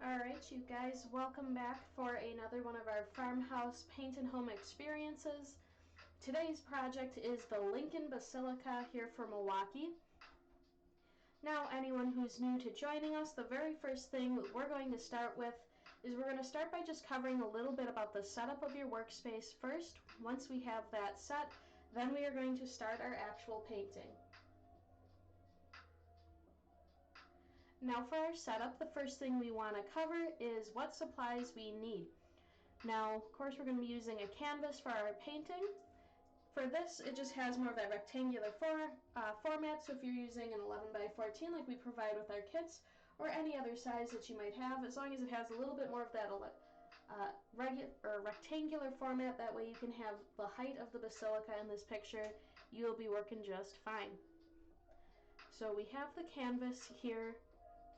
Alright, you guys, welcome back for another one of our farmhouse paint and home experiences. Today's project is the Lincoln Basilica here for Milwaukee. Now, anyone who's new to joining us, the very first thing we're going to start with is we're going to start by just covering a little bit about the setup of your workspace first. Once we have that set, then we are going to start our actual painting. Now for our setup, the first thing we want to cover is what supplies we need. Now, of course, we're going to be using a canvas for our painting. For this, it just has more of that rectangular format, so if you're using an 11 by 14 like we provide with our kits, or any other size that you might have, as long as it has a little bit more of that rectangular format, that way you can have the height of the basilica in this picture, you'll be working just fine. So we have the canvas here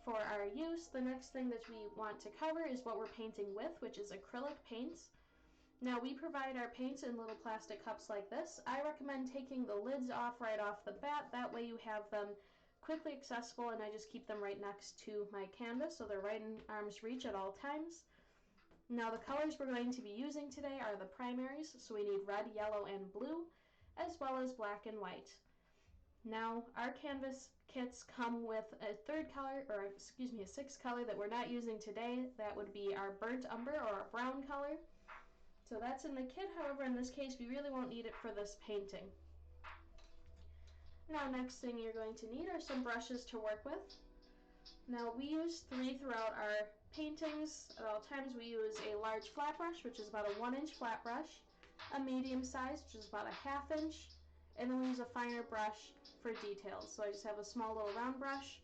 for our use. The next thing that we want to cover is what we're painting with, which is acrylic paints. Now we provide our paints in little plastic cups like this. I recommend taking the lids off right off the bat, that way you have them quickly accessible, and I just keep them right next to my canvas so they're right in arm's reach at all times. Now the colors we're going to be using today are the primaries, so we need red, yellow, and blue, as well as black and white. Now, our canvas kits come with a sixth color that we're not using today. That would be our burnt umber or our brown color. So that's in the kit. However, in this case, we really won't need it for this painting. Now, next thing you're going to need are some brushes to work with. Now, we use 3 throughout our paintings. At all times, we use a large flat brush, which is about a 1-inch flat brush, a medium size, which is about a 1/2 inch, and then we use a finer brush for details. So I just have a small little round brush.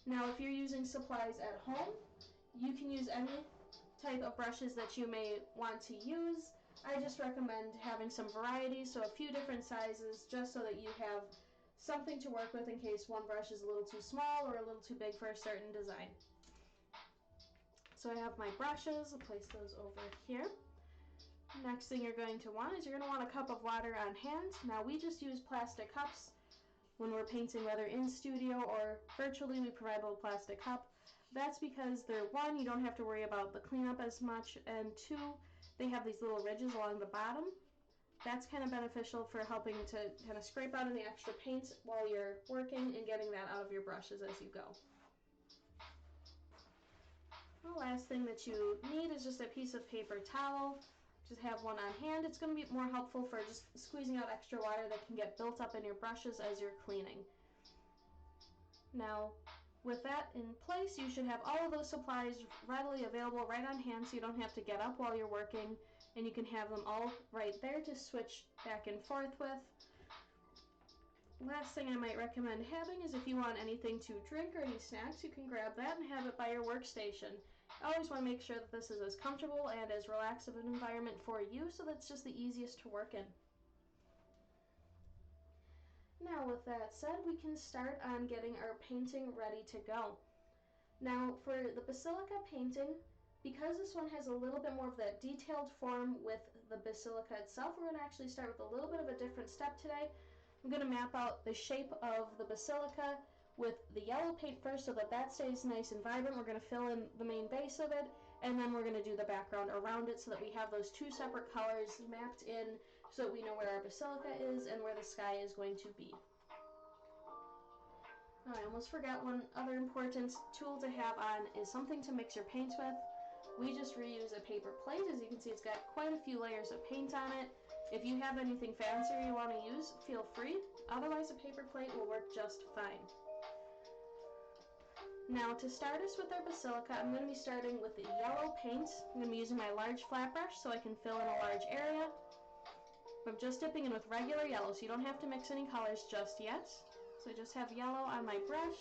Now if you're using supplies at home, you can use any type of brushes that you may want to use. I just recommend having some variety, so a few different sizes, just so that you have something to work with in case one brush is a little too small or a little too big for a certain design. So I have my brushes. I'll place those over here. Next thing you're going to want is you're going to want a cup of water on hand. Now we just use plastic cups when we're painting, whether in studio or virtually. We provide a little plastic cup. That's because they're, 1, you don't have to worry about the cleanup as much, and 2, they have these little ridges along the bottom. That's kind of beneficial for helping to kind of scrape out any extra paint while you're working and getting that out of your brushes as you go. The last thing that you need is just a piece of paper towel. Just have one on hand. It's going to be more helpful for just squeezing out extra water that can get built up in your brushes as you're cleaning. Now, with that in place, you should have all of those supplies readily available right on hand, so you don't have to get up while you're working, and you can have them all right there to switch back and forth with. Last thing I might recommend having is if you want anything to drink or any snacks, you can grab that and have it by your workstation. I always want to make sure that this is as comfortable and as relaxed of an environment for you, so that's just the easiest to work in. Now with that said, we can start on getting our painting ready to go. Now for the Basilica painting, because this one has a little bit more of that detailed form with the Basilica itself, we're going to actually start with a little bit of a different step today. I'm going to map out the shape of the Basilica with the yellow paint first so that that stays nice and vibrant. We're going to fill in the main base of it, and then we're going to do the background around it so that we have those 2 separate colors mapped in so that we know where our Basilica is and where the sky is going to be. Oh, I almost forgot, one other important tool to have on is something to mix your paints with. We just reuse a paper plate. As you can see, it's got quite a few layers of paint on it. If you have anything fancier you want to use, feel free. Otherwise, a paper plate will work just fine. Now to start us with our Basilica, I'm going to be starting with the yellow paint. I'm going to be using my large flat brush so I can fill in a large area. I'm just dipping in with regular yellow, so you don't have to mix any colors just yet. So I just have yellow on my brush.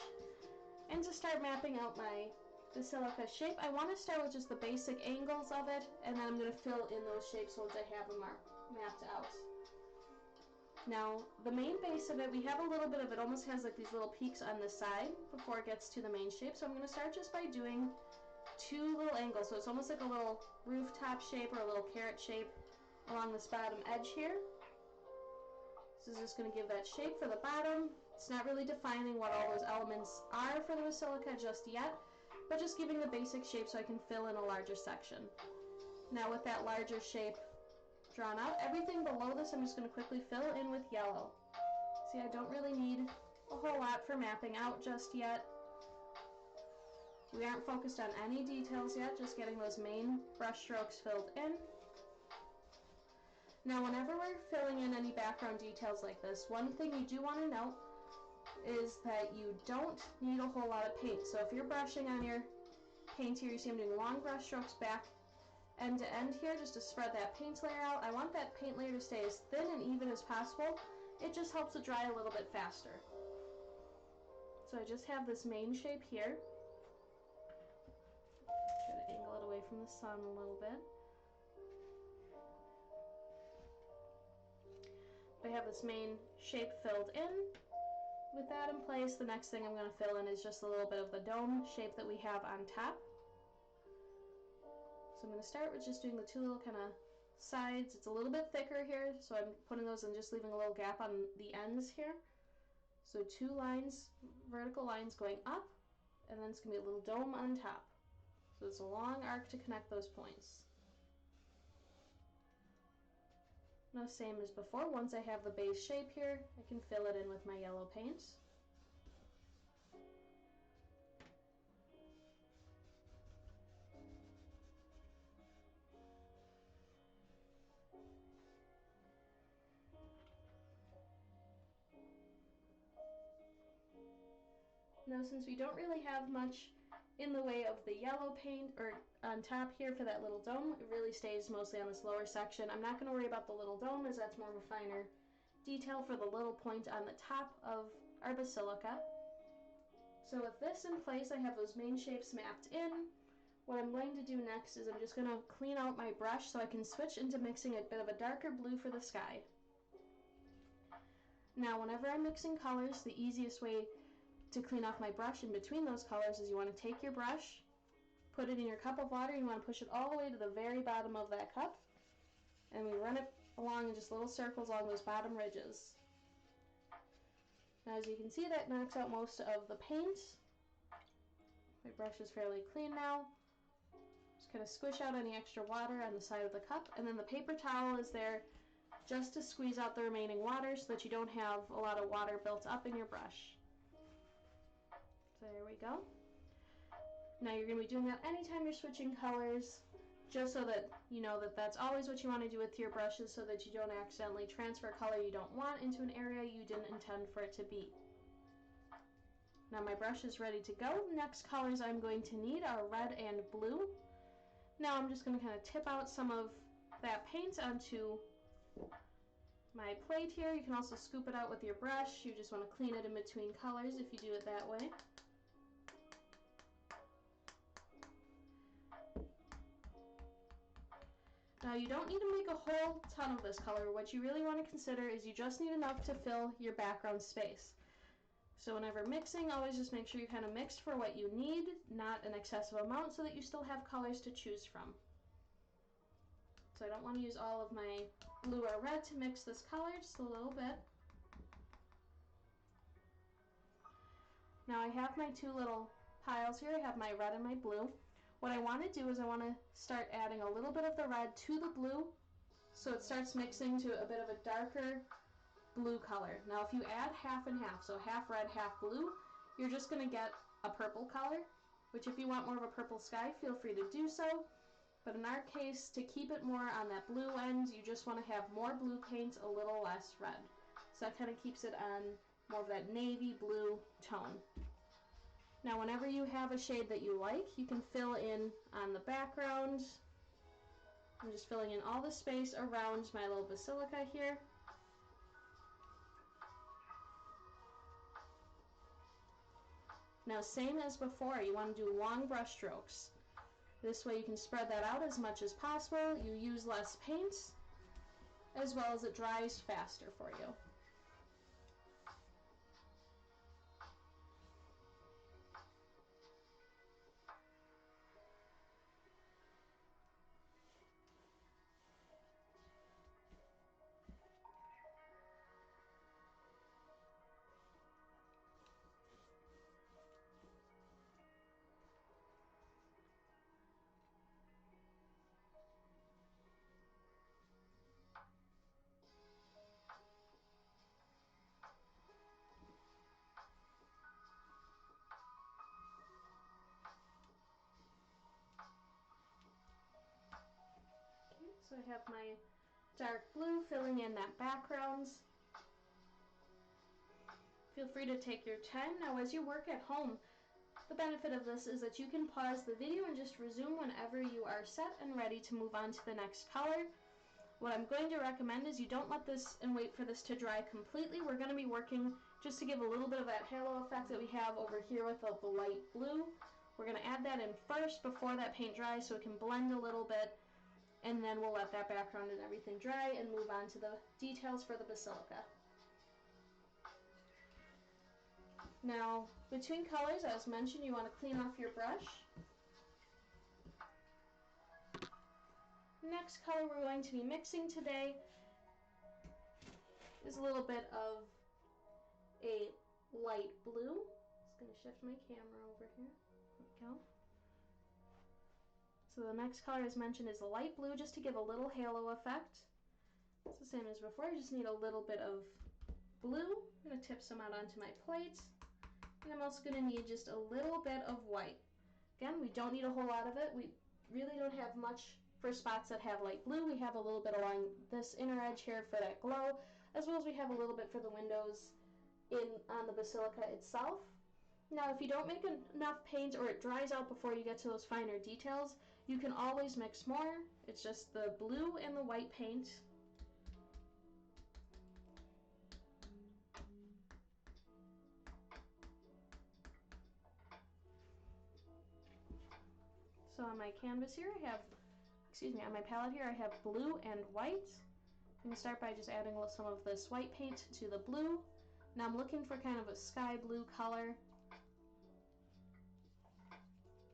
And to start mapping out my Basilica shape, I want to start with just the basic angles of it, and then I'm going to fill in those shapes once I have them mapped out. Now, the main base of it, we have a little bit of it, almost has like these little peaks on the side before it gets to the main shape. So I'm going to start just by doing 2 little angles. So it's almost like a little rooftop shape or a little carrot shape along this bottom edge here. This is just going to give that shape for the bottom. It's not really defining what all those elements are for the Basilica just yet, but just giving the basic shape so I can fill in a larger section. Now with that larger shape drawn out, everything below this I'm just going to quickly fill in with yellow. See, I don't really need a whole lot for mapping out just yet. We aren't focused on any details yet, just getting those main brush strokes filled in. Now whenever we're filling in any background details like this, one thing you do want to note is that you don't need a whole lot of paint. So if you're brushing on your paint here, you see I'm doing long brush strokes back end to end here just to spread that paint layer out. I want that paint layer to stay as thin and even as possible. It just helps it dry a little bit faster. So I just have this main shape here. Try to angle it away from the sun a little bit. I have this main shape filled in. With that in place, the next thing I'm going to fill in is just a little bit of the dome shape that we have on top. So I'm going to start with just doing the two little kind of sides. It's a little bit thicker here, so I'm putting those and just leaving a little gap on the ends here. So two lines, vertical lines going up, and then it's going to be a little dome on top. So it's a long arc to connect those points. Now same as before, once I have the base shape here, I can fill it in with my yellow paint. Now since we don't really have much in the way of the yellow paint or on top here for that little dome, it really stays mostly on this lower section. I'm not going to worry about the little dome as that's more of a finer detail for the little point on the top of our basilica. So with this in place, I have those main shapes mapped in. What I'm going to do next is I'm just going to clean out my brush so I can switch into mixing a bit of a darker blue for the sky. Now whenever I'm mixing colors, the easiest way to clean off my brush in between those colors is you want to take your brush, put it in your cup of water, and you want to push it all the way to the very bottom of that cup, and we run it along in just little circles along those bottom ridges. Now as you can see, that knocks out most of the paint. My brush is fairly clean now. Just kind of squish out any extra water on the side of the cup, and then the paper towel is there just to squeeze out the remaining water so that you don't have a lot of water built up in your brush. So there we go. Now you're going to be doing that anytime you're switching colors, just so that you know that that's always what you want to do with your brushes so that you don't accidentally transfer color you don't want into an area you didn't intend for it to be. Now my brush is ready to go. Next colors I'm going to need are red and blue. Now I'm just going to kind of tip out some of that paint onto my plate here. You can also scoop it out with your brush. You just want to clean it in between colors if you do it that way. Now you don't need to make a whole ton of this color. What you really want to consider is you just need enough to fill your background space. So whenever mixing, always just make sure you kind of mix for what you need, not an excessive amount, so that you still have colors to choose from. So I don't want to use all of my blue or red to mix this color, just a little bit. Now I have my two little piles here. I have my red and my blue. What I want to do is I want to start adding a little bit of the red to the blue so it starts mixing to a bit of a darker blue color. Now if you add half and half, so half red, half blue, you're just going to get a purple color, which if you want more of a purple sky, feel free to do so. But in our case, to keep it more on that blue end, you just want to have more blue paint, a little less red. So that kind of keeps it on more of that navy blue tone. Now whenever you have a shade that you like, you can fill in on the background. I'm just filling in all the space around my little basilica here. Now same as before, you want to do long brush strokes. This way you can spread that out as much as possible. You use less paint, as well as it dries faster for you. So I have my dark blue filling in that background. Feel free to take your time. Now as you work at home, the benefit of this is that you can pause the video and just resume whenever you are set and ready to move on to the next color. What I'm going to recommend is you don't let this and wait for this to dry completely. We're going to be working just to give a little bit of that halo effect that we have over here with the light blue. We're going to add that in first before that paint dries so it can blend a little bit, and then we'll let that background and everything dry and move on to the details for the Basilica. Now, between colors, as mentioned, you want to clean off your brush. Next color we're going to be mixing today is a little bit of a light blue. Just going to shift my camera over here. There we go. So the next color, as mentioned, is the light blue, just to give a little halo effect. It's the same as before, you just need a little bit of blue. I'm going to tip some out onto my plate. And I'm also going to need just a little bit of white. Again, we don't need a whole lot of it. We really don't have much for spots that have light blue. We have a little bit along this inner edge here for that glow, as well as we have a little bit for the windows on the Basilica itself. Now, if you don't make enough paint or it dries out before you get to those finer details, you can always mix more. It's just the blue and the white paint. So on my canvas here, on my palette here, I have blue and white. I'm going to start by just adding some of this white paint to the blue. Now I'm looking for kind of a sky blue color.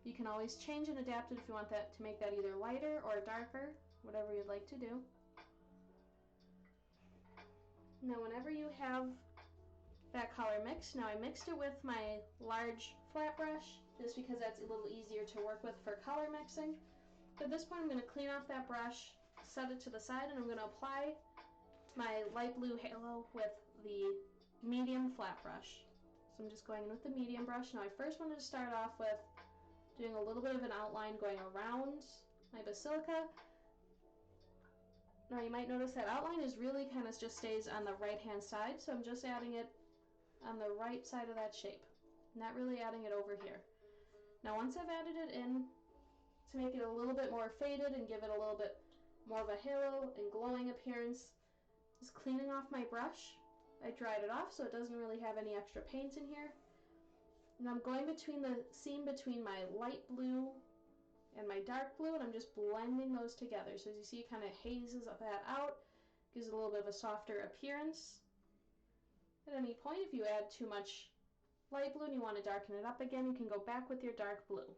You can always change and adapt it if you want that to make that either lighter or darker, whatever you'd like to do. Now whenever you have that color mixed, now I mixed it with my large flat brush just because that's a little easier to work with for color mixing. At this point I'm going to clean off that brush, set it to the side, and I'm going to apply my light blue halo with the medium flat brush. So I'm just going in with the medium brush. Now I first wanted to start off with doing a little bit of an outline going around my Basilica. Now you might notice that outline is really kind of just stays on the right hand side, so I'm just adding it on the right side of that shape, not really adding it over here. Now once I've added it in, to make it a little bit more faded and give it a little bit more of a halo and glowing appearance, just cleaning off my brush. I dried it off so it doesn't really have any extra paint in here. And I'm going between the seam between my light blue and my dark blue, and I'm just blending those together. So as you see, it kind of hazes that out, gives it a little bit of a softer appearance. At any point, if you add too much light blue and you want to darken it up again, you can go back with your dark blue.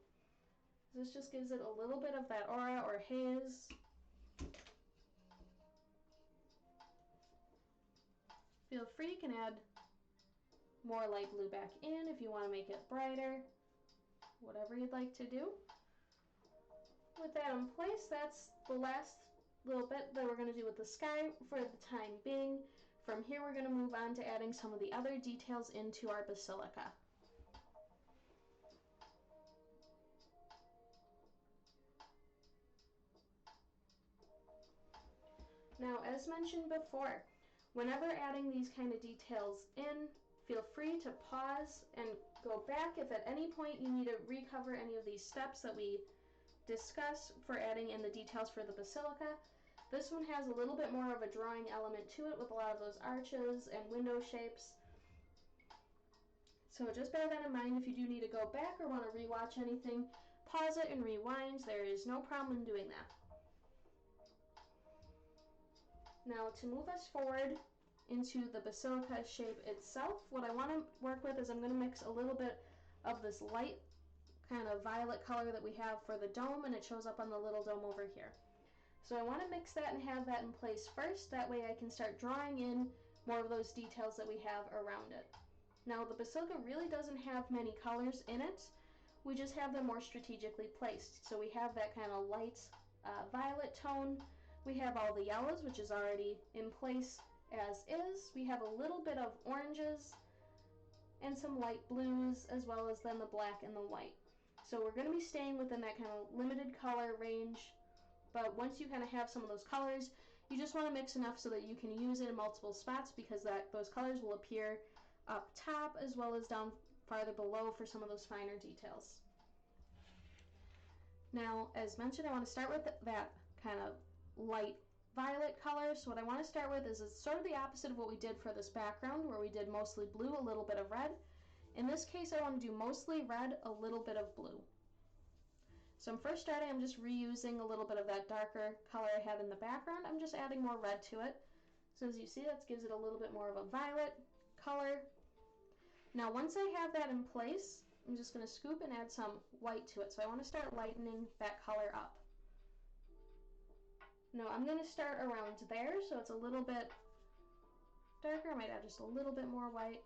This just gives it a little bit of that aura or haze. Feel free, you can add more light blue back in if you want to make it brighter, whatever you'd like to do. With that in place, that's the last little bit that we're going to do with the sky for the time being. From here, we're going to move on to adding some of the other details into our Basilica. Now, as mentioned before, whenever adding these kind of details in, feel free to pause and go back if at any point you need to recover any of these steps that we discussed for adding in the details for the Basilica. This one has a little bit more of a drawing element to it with a lot of those arches and window shapes. So just bear that in mind if you do need to go back or want to rewatch anything. Pause it and rewind. There is no problem in doing that. Now to move us forward into the Basilica shape itself, what I want to work with is I'm going to mix a little bit of this light kind of violet color that we have for the dome, and it shows up on the little dome over here. So I want to mix that and have that in place first, that way I can start drawing in more of those details that we have around it. Now the Basilica really doesn't have many colors in it, we just have them more strategically placed. So we have that kind of light violet tone, we have all the yellows, which is already in place as is, we have a little bit of oranges and some light blues, as well as then the black and the white. So we're going to be staying within that kind of limited color range But once you kind of have some of those colors, you just want to mix enough so that you can use it in multiple spots, because those colors will appear up top as well as down farther below for some of those finer details. Now, as mentioned, I want to start with that kind of light violet color. So what I want to start with is it's sort of the opposite of what we did for this background, where we did mostly blue, a little bit of red. In this case, I want to do mostly red, a little bit of blue. So I'm first starting, I'm just reusing a little bit of that darker color I had in the background. I'm just adding more red to it. So as you see, that gives it a little bit more of a violet color. Now once I have that in place, I'm just going to scoop and add some white to it. So I want to start lightening that color up. Now I'm going to start around there, so it's a little bit darker. I might add just a little bit more white.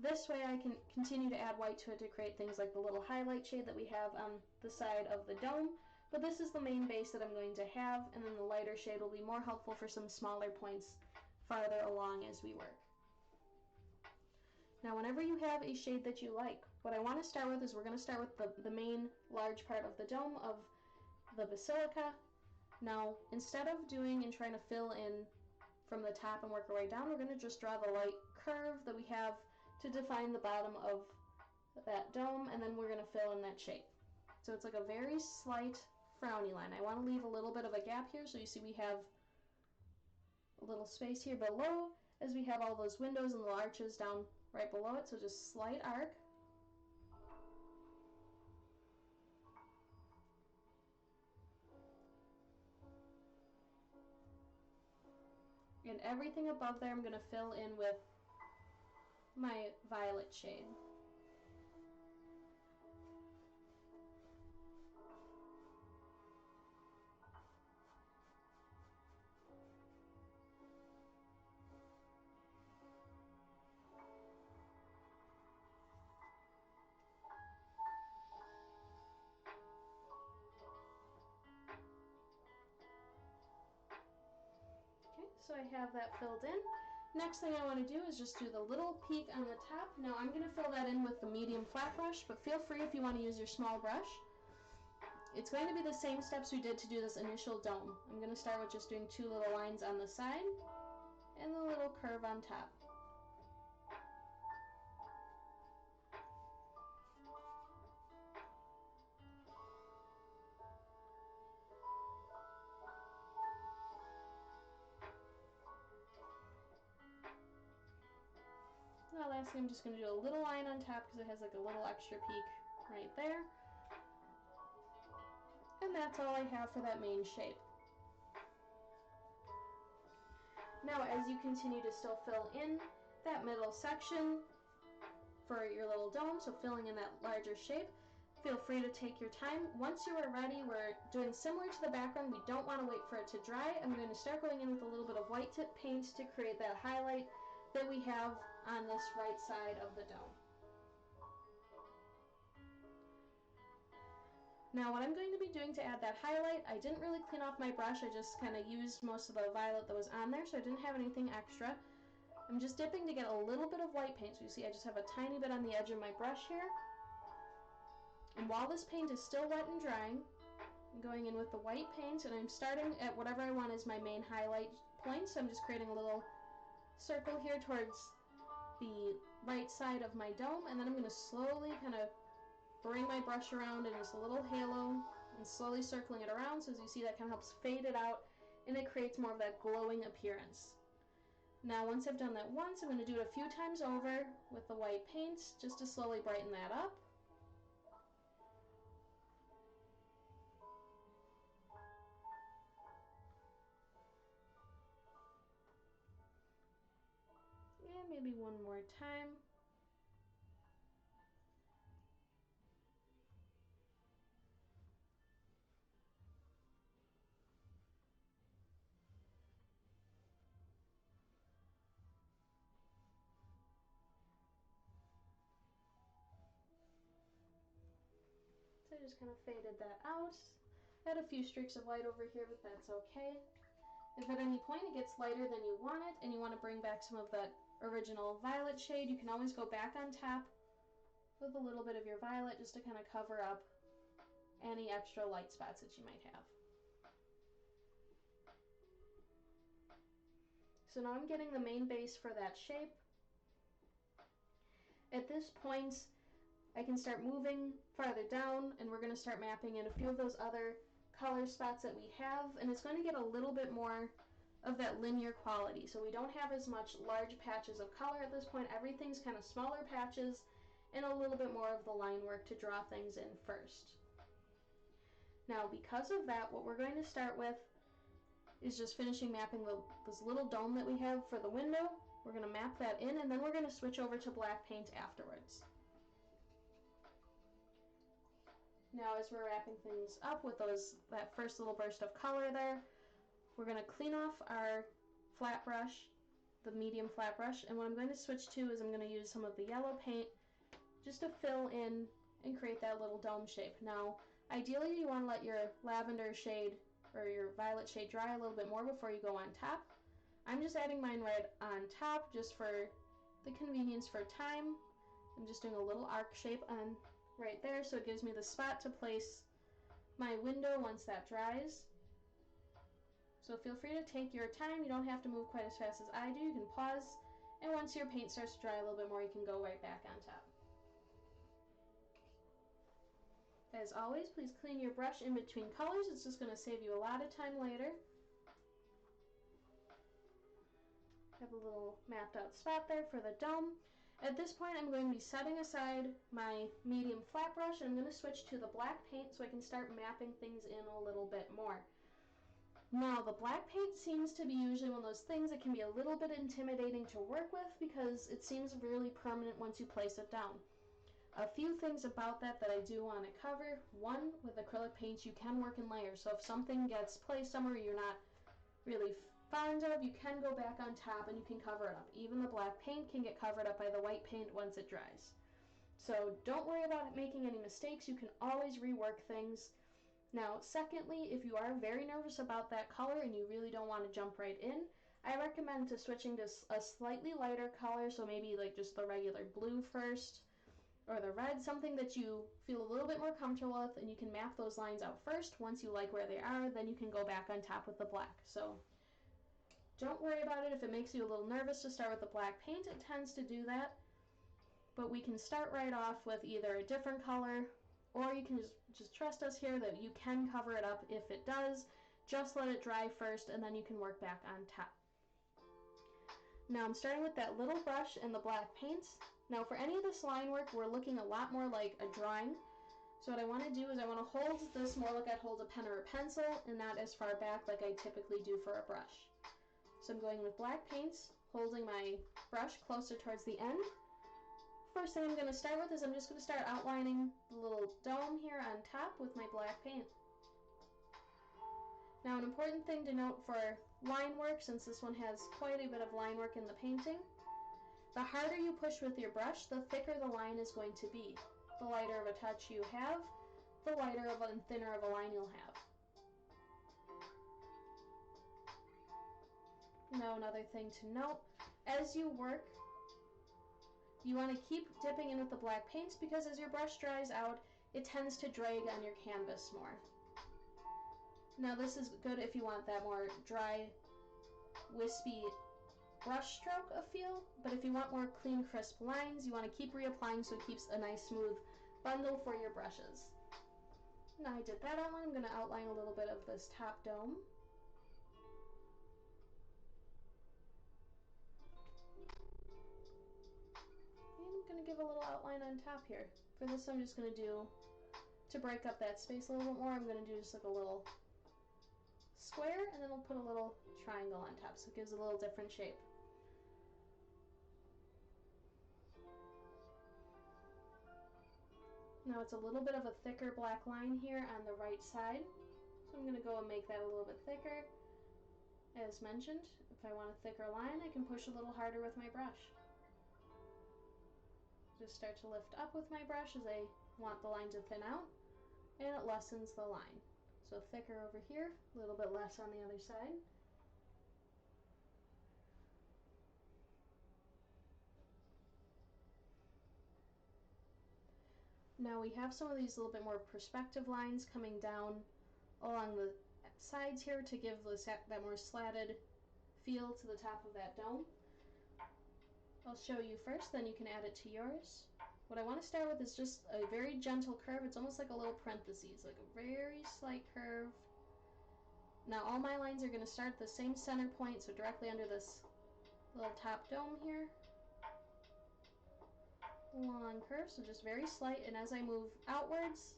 This way I can continue to add white to it to create things like the little highlight shade that we have on the side of the dome. But this is the main base that I'm going to have, and then the lighter shade will be more helpful for some smaller points farther along as we work. Now whenever you have a shade that you like, what I want to start with is we're going to start with the main large part of the dome of the Basilica. Now instead of doing and trying to fill in from the top and work our way down, we're going to just draw the light curve that we have to define the bottom of that dome, and then we're going to fill in that shape. So it's like a very slight frowny line. I want to leave a little bit of a gap here, so you see we have a little space here below as we have all those windows and the arches down right below it, so just slight arc. And everything above there I'm going to fill in with my violet shade. So I have that filled in. Next thing I want to do is just do the little peak on the top. Now I'm going to fill that in with the medium flat brush, but feel free if you want to use your small brush. It's going to be the same steps we did to do this initial dome. I'm going to start with just doing two little lines on the side and the little curve on top. Now lastly, I'm just going to do a little line on top because it has like a little extra peak right there. And that's all I have for that main shape. Now as you continue to still fill in that middle section for your little dome, so filling in that larger shape, feel free to take your time. Once you are ready, we're doing similar to the background. We don't want to wait for it to dry. I'm going to start going in with a little bit of white tip paint to create that highlight that we have on this right side of the dome. Now what I'm going to be doing to add that highlight, I didn't really clean off my brush, I just kind of used most of the violet that was on there, so I didn't have anything extra. I'm just dipping to get a little bit of white paint, so you see I just have a tiny bit on the edge of my brush here. And while this paint is still wet and drying, I'm going in with the white paint, and I'm starting at whatever I want as my main highlight point, so I'm just creating a little circle here towards the right side of my dome, and then I'm going to slowly kind of bring my brush around in just a little halo and slowly circling it around, so as you see that kind of helps fade it out and it creates more of that glowing appearance. Now once I've done that once, I'm going to do it a few times over with the white paint just to slowly brighten that up. And maybe one more time. So I just kind of faded that out. I had a few streaks of light over here, but that's okay. If at any point it gets lighter than you want it, and you want to bring back some of that original violet shade, you can always go back on top with a little bit of your violet just to kind of cover up any extra light spots that you might have. So now I'm getting the main base for that shape. At this point, I can start moving farther down, and we're going to start mapping in a few of those other color spots that we have, and it's going to get a little bit more of that linear quality. So we don't have as much large patches of color at this point. Everything's kind of smaller patches and a little bit more of the line work to draw things in first. Now, because of that, what we're going to start with is just finishing mapping this little dome that we have for the window. We're going to map that in, and then we're going to switch over to black paint afterwards. Now, as we're wrapping things up with that first little burst of color there, we're going to clean off our flat brush, the medium flat brush, and what I'm going to switch to is I'm going to use some of the yellow paint just to fill in and create that little dome shape. Now, ideally you want to let your lavender shade or your violet shade dry a little bit more before you go on top. I'm just adding mine right on top just for the convenience for time. I'm just doing a little arc shape on right there, so it gives me the spot to place my window once that dries. So feel free to take your time. You don't have to move quite as fast as I do. You can pause, and once your paint starts to dry a little bit more, you can go right back on top. As always, please clean your brush in between colors. It's just going to save you a lot of time later. Have a little mapped out spot there for the dome. At this point, I'm going to be setting aside my medium flat brush, and I'm going to switch to the black paint so I can start mapping things in a little bit more. Now, the black paint seems to be usually one of those things that can be a little bit intimidating to work with because it seems really permanent once you place it down. A few things about that I do want to cover. One, with acrylic paints, you can work in layers. So if something gets placed somewhere you're not really fond of, you can go back on top and you can cover it up. Even the black paint can get covered up by the white paint once it dries. So don't worry about making any mistakes. You can always rework things. Now, secondly, if you are very nervous about that color and you really don't want to jump right in, I recommend switching to a slightly lighter color, so maybe like just the regular blue first, or the red, something that you feel a little bit more comfortable with, and you can map those lines out first. Once you like where they are, then you can go back on top with the black. So don't worry about it if it makes you a little nervous to start with the black paint. It tends to do that. But we can start right off with either a different color, or you can just trust us here that you can cover it up if it does. Just let it dry first, and then you can work back on top. Now I'm starting with that little brush and the black paints. Now for any of this line work, we're looking a lot more like a drawing. So what I want to do is I want to hold this more like I'd hold a pen or a pencil, and not as far back like I typically do for a brush. So I'm going with black paints, holding my brush closer towards the end. First thing I'm going to start with is I'm just going to start outlining the little dome here on top with my black paint. Now an important thing to note for line work, since this one has quite a bit of line work in the painting, the harder you push with your brush, the thicker the line is going to be. The lighter of a touch you have, the lighter of and thinner of a line you'll have. Now another thing to note, as you work, you want to keep dipping in with the black paints because as your brush dries out, it tends to drag on your canvas more. Now this is good if you want that more dry, wispy brush stroke of feel, but if you want more clean, crisp lines, you want to keep reapplying so it keeps a nice smooth bundle for your brushes. Now I did that outline, I'm going to outline a little bit of this top dome. And I'm going to give a little outline on top here. For this I'm just going to do, to break up that space a little bit more, I'm going to do just like a little square, and then I'll put a little triangle on top so it gives a little different shape. Now it's a little bit of a thicker black line here on the right side, so I'm going to go and make that a little bit thicker. As mentioned, if I want a thicker line, I can push a little harder with my brush. Just start to lift up with my brush as I want the line to thin out, and it lessens the line. So thicker over here, a little bit less on the other side. Now we have some of these little bit more perspective lines coming down along the sides here to give that more slatted feel to the top of that dome. I'll show you first, then you can add it to yours. What I want to start with is just a very gentle curve. It's almost like a little parentheses, like a very slight curve. Now all my lines are going to start at the same center point, so directly under this little top dome here. Long curve, so just very slight, and as I move outwards,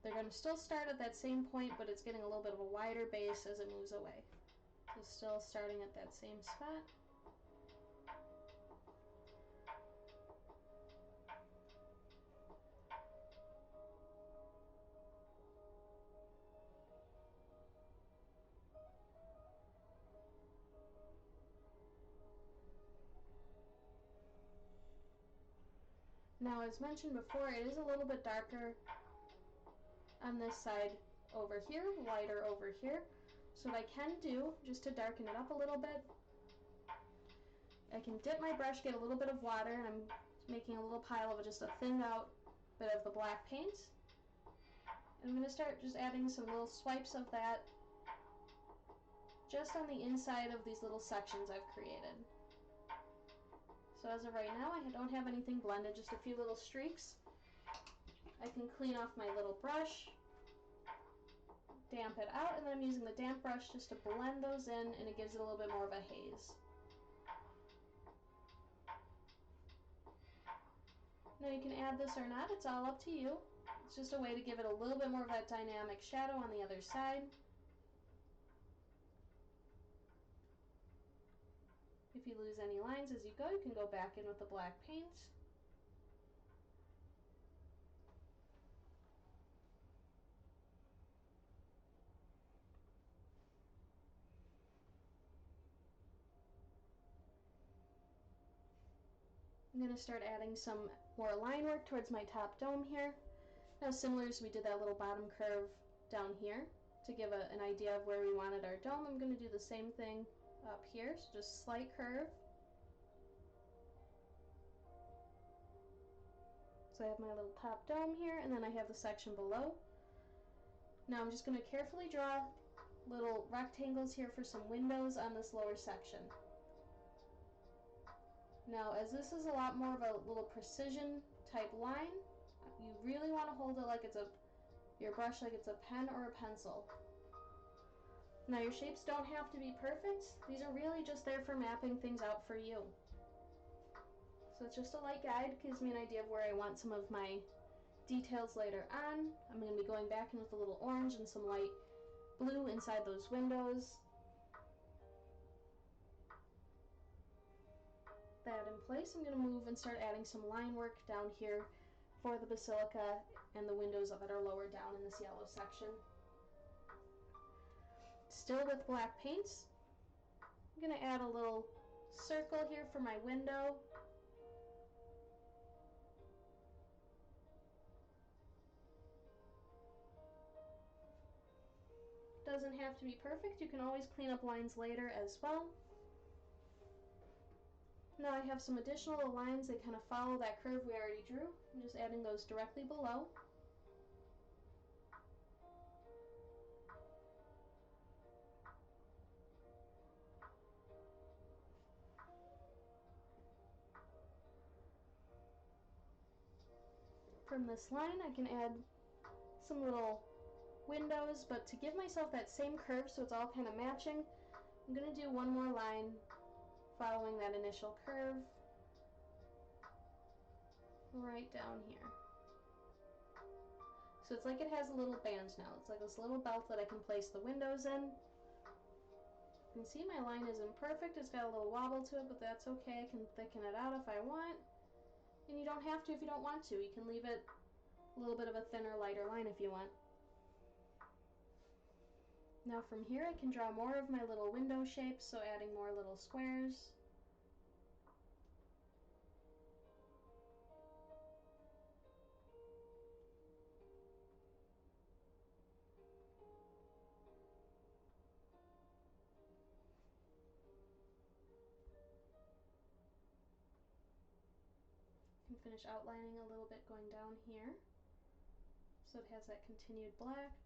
they're going to still start at that same point, but it's getting a little bit of a wider base as it moves away. So still starting at that same spot. Now, as mentioned before, it is a little bit darker on this side over here, lighter over here. So what I can do, just to darken it up a little bit, I can dip my brush, get a little bit of water, and I'm making a little pile of just a thinned out bit of the black paint. And I'm going to start just adding some little swipes of that just on the inside of these little sections I've created. So as of right now, I don't have anything blended, just a few little streaks. I can clean off my little brush, damp it out, and then I'm using the damp brush just to blend those in, and it gives it a little bit more of a haze. Now you can add this or not, it's all up to you. It's just a way to give it a little bit more of that dynamic shadow on the other side. If you lose any lines as you go, you can go back in with the black paint. I'm going to start adding some more line work towards my top dome here. Now, similar as we did that little bottom curve down here to give an idea of where we wanted our dome, I'm going to do the same thing up here, so just slight curve. So I have my little top dome here, and then I have the section below. Now I'm just going to carefully draw little rectangles here for some windows on this lower section. Now, as this is a lot more of a little precision type line, you really want to hold it like it's your brush like it's a pen or a pencil. Now, your shapes don't have to be perfect. These are really just there for mapping things out for you. So it's just a light guide, gives me an idea of where I want some of my details later on. I'm going to be going back in with a little orange and some light blue inside those windows. That in place, I'm going to move and start adding some line work down here for the basilica and the windows that are lower down in this yellow section. Still with black paints, I'm going to add a little circle here for my window. Doesn't have to be perfect, you can always clean up lines later as well. Now I have some additional lines that kind of follow that curve we already drew. I'm just adding those directly below. From this line I can add some little windows, but to give myself that same curve so it's all kind of matching, I'm going to do one more line following that initial curve right down here. So it's like it has a little band now. It's like this little belt that I can place the windows in. You can see my line isn't perfect. It's got a little wobble to it, but that's okay. I can thicken it out if I want. And you don't have to if you don't want to. You can leave it a little bit of a thinner, lighter line if you want. Now from here I can draw more of my little window shapes, so adding more little squares. And finish outlining a little bit going down here. So it has that continued black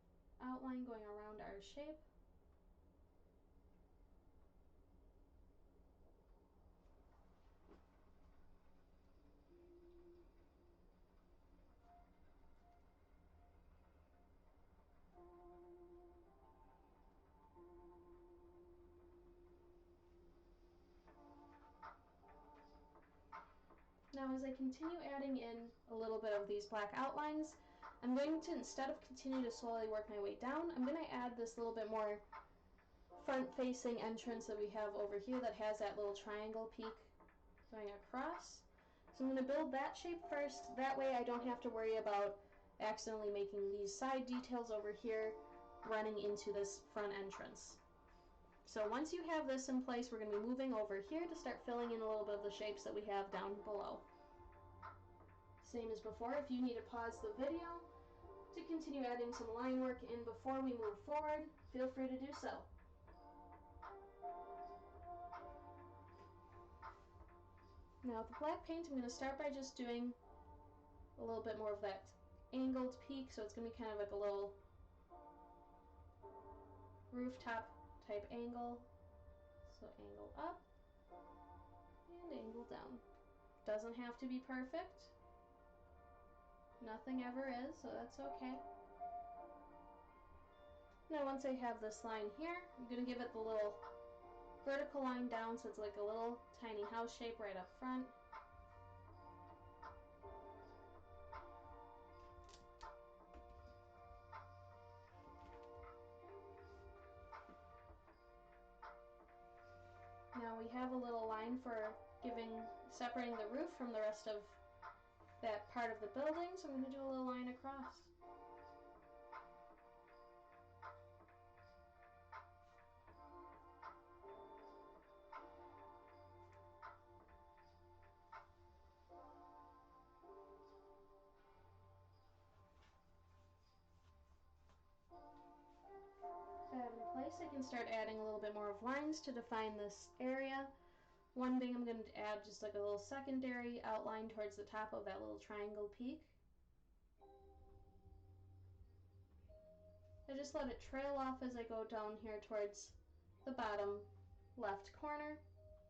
outline going around our shape. Now as I continue adding in a little bit of these black outlines, I'm going to, instead of continue to slowly work my way down, I'm going to add this little bit more front-facing entrance that we have over here that has that little triangle peak going across. So I'm going to build that shape first, that way I don't have to worry about accidentally making these side details over here running into this front entrance. So once you have this in place, we're going to be moving over here to start filling in a little bit of the shapes that we have down below. Same as before, if you need to pause the video to continue adding some line work in before we move forward, feel free to do so. Now with the black paint, I'm going to start by just doing a little bit more of that angled peak, so it's going to be kind of like a little rooftop type angle. So angle up and angle down. Doesn't have to be perfect. Nothing ever is, so that's okay. Now once I have this line here, I'm going to give it the little vertical line down so it's like a little tiny house shape right up front. Now we have a little line for separating the roof from the rest of that part of the building, so I'm going to do a little line across. That in place, I can start adding a little bit more of lines to define this area. One thing I'm going to add just like a little secondary outline towards the top of that little triangle peak. I just let it trail off as I go down here towards the bottom left corner.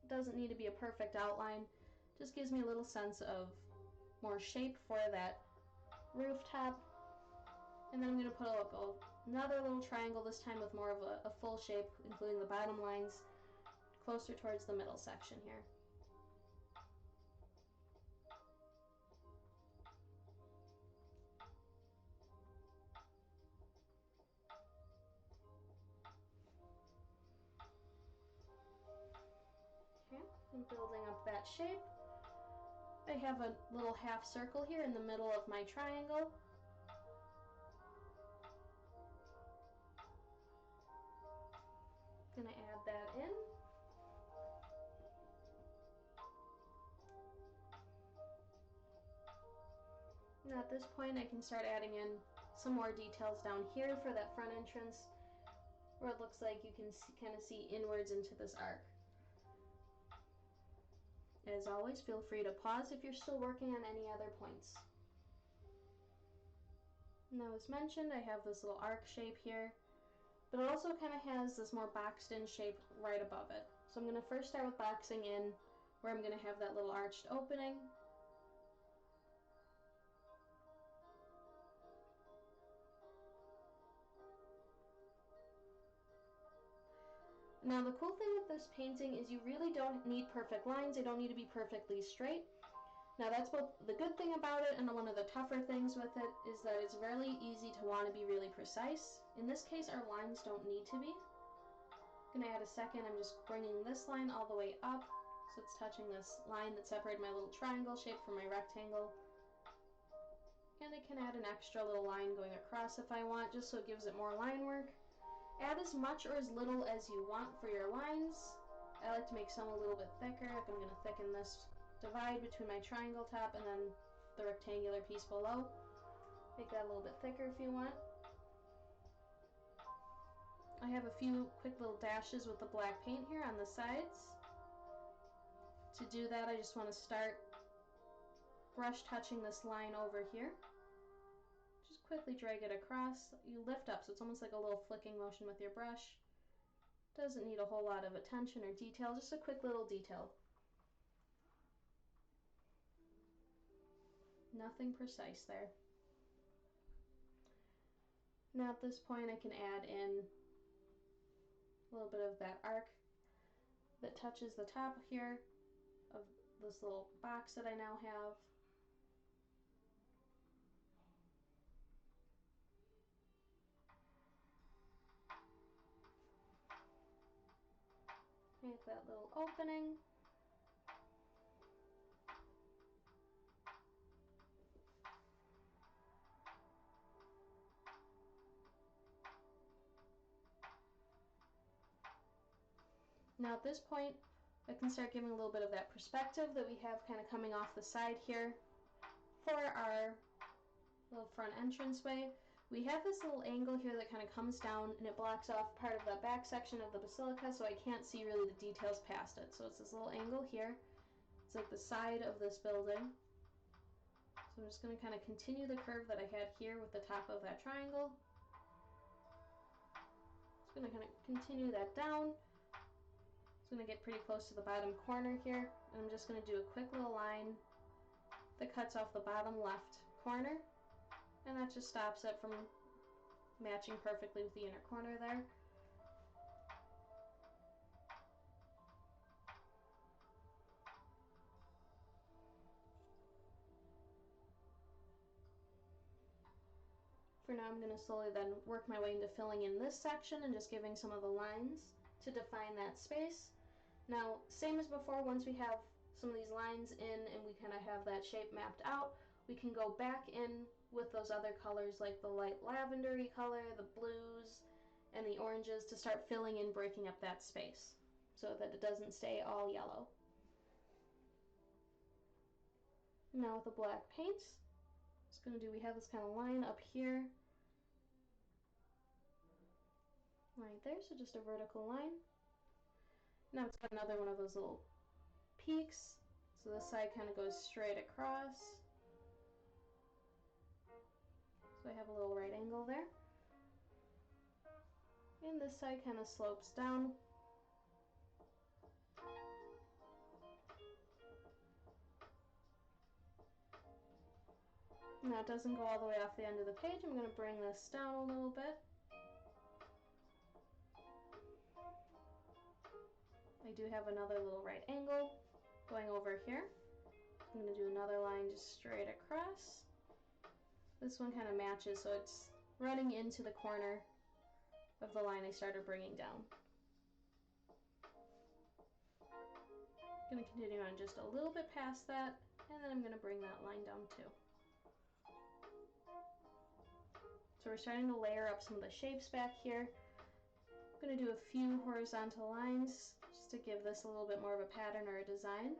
It doesn't need to be a perfect outline, just gives me a little sense of more shape for that rooftop. And then I'm going to put up another little triangle, this time with more of a full shape, including the bottom lines, closer towards the middle section here. Okay, I'm building up that shape. I have a little half circle here in the middle of my triangle. Gonna add that in. Now at this point I can start adding in some more details down here for that front entrance, where it looks like you can kind of see inwards into this arc. As always, feel free to pause if you're still working on any other points. Now as mentioned, I have this little arc shape here, but it also kind of has this more boxed in shape right above it. So I'm going to first start with boxing in where I'm going to have that little arched opening. Now the cool thing with this painting is you really don't need perfect lines. They don't need to be perfectly straight. Now that's both the good thing about it and one of the tougher things with it is that it's really easy to want to be really precise. In this case, our lines don't need to be. I'm going to add a second. I'm just bringing this line all the way up so it's touching this line that separated my little triangle shape from my rectangle. And I can add an extra little line going across if I want, just so it gives it more line work. Add as much or as little as you want for your lines. I like to make some a little bit thicker. I'm going to thicken this divide between my triangle top and then the rectangular piece below. Make that a little bit thicker if you want. I have a few quick little dashes with the black paint here on the sides. To do that, I just want to start brush touching this line over here. Just quickly drag it across. You lift up, so it's almost like a little flicking motion with your brush. Doesn't need a whole lot of attention or detail, just a quick little detail. Nothing precise there. Now at this point I can add in a little bit of that arc that touches the top here of this little box that I now have. Make that little opening. Now at this point, I can start giving a little bit of that perspective that we have kind of coming off the side here for our little front entranceway. We have this little angle here that kind of comes down and it blocks off part of the back section of the basilica, so I can't see really the details past it. So it's this little angle here. It's like the side of this building. So I'm just going to kind of continue the curve that I had here with the top of that triangle. Just going to kind of continue that down. It's going to get pretty close to the bottom corner here. And I'm just going to do a quick little line that cuts off the bottom left corner. And that just stops it from matching perfectly with the inner corner there. For now, I'm going to slowly then work my way into filling in this section and just giving some of the lines to define that space. Now, same as before, once we have some of these lines in and we kind of have that shape mapped out, we can go back in with those other colors like the light lavendery color, the blues, and the oranges to start filling in, breaking up that space so that it doesn't stay all yellow. Now with the black paint, it's going to do, we have this kind of line up here, right there, so just a vertical line. Now it's got another one of those little peaks, so this side kind of goes straight across. So I have a little right angle there. And this side kind of slopes down. Now it doesn't go all the way off the end of the page. I'm going to bring this down a little bit. I do have another little right angle going over here. I'm going to do another line just straight across. This one kind of matches, so it's running into the corner of the line I started bringing down. I'm going to continue on just a little bit past that, and then I'm going to bring that line down too. So we're starting to layer up some of the shapes back here. I'm going to do a few horizontal lines just to give this a little bit more of a pattern or a design.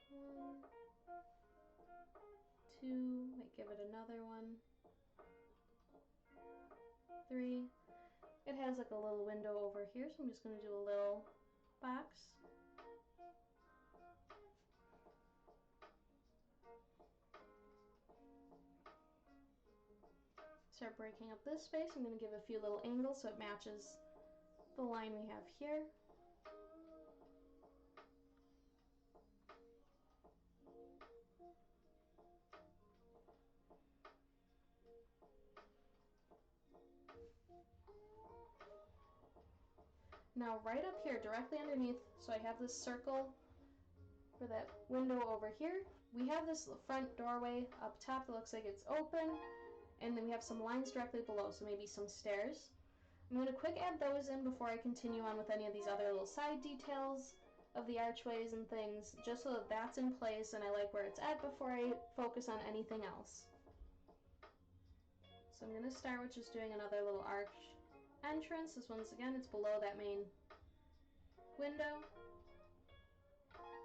1, 2, might give it another one. 3. It has like a little window over here, so I'm just going to do a little box. Start breaking up this space. I'm going to give a few little angles so it matches the line we have here. Now right up here, directly underneath, so I have this circle for that window over here. We have this front doorway up top that looks like it's open, and then we have some lines directly below, so maybe some stairs. I'm going to quick add those in before I continue on with any of these other little side details of the archways and things, just so that that's in place and I like where it's at before I focus on anything else. So I'm going to start with just doing another little arch entrance. This one's, again, it's below that main window.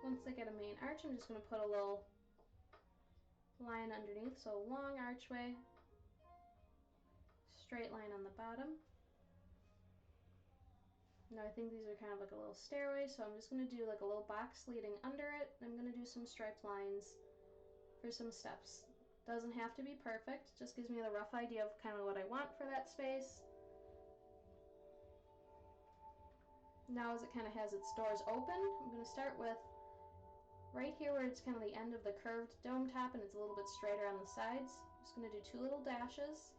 Once I get a main arch, I'm just going to put a little line underneath, so long archway, straight line on the bottom. Now I think these are kind of like a little stairway, so I'm just going to do like a little box leading under it. I'm going to do some striped lines for some steps. Doesn't have to be perfect, just gives me the rough idea of kind of what I want for that space. Now as it kind of has its doors open, I'm going to start with right here where it's kind of the end of the curved dome top and it's a little bit straighter on the sides. I'm just going to do 2 little dashes.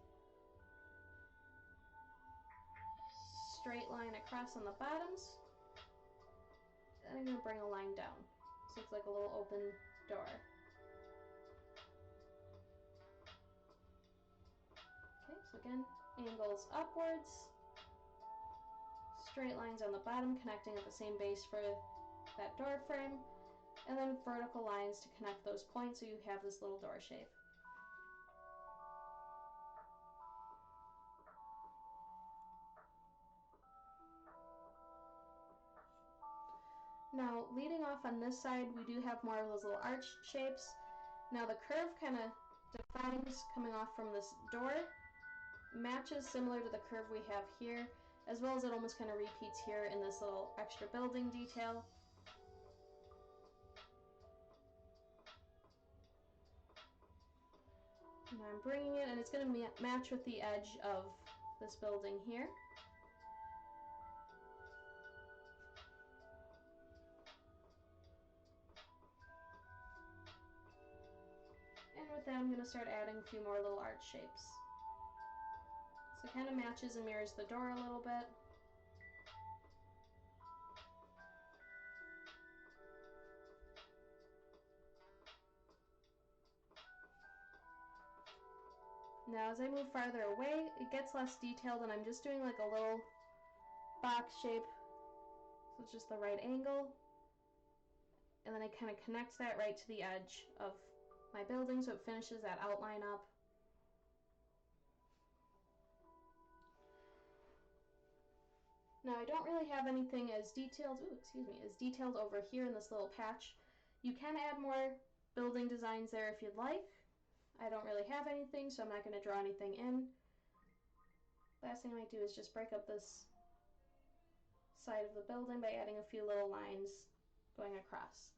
Straight line across on the bottoms. Then I'm going to bring a line down. So it's like a little open door. Okay, so again, angles upwards, straight lines on the bottom connecting at the same base for that door frame, and then vertical lines to connect those points so you have this little door shape. Now, leading off on this side, we do have more of those little arch shapes. Now the curve kind of defines coming off from this door, matches similar to the curve we have here, as well as it almost kind of repeats here in this little extra building detail. And I'm bringing it, and it's going to match with the edge of this building here. And with that, I'm going to start adding a few more little arch shapes. So it kind of matches and mirrors the door a little bit. Now as I move farther away, it gets less detailed and I'm just doing like a little box shape. So it's just the right angle. And then I kind of connect that right to the edge of my building so it finishes that outline up. Now I don't really have anything as detailed over here in this little patch. You can add more building designs there if you'd like. I don't really have anything, so I'm not going to draw anything in. Last thing I might do is just break up this side of the building by adding a few little lines going across.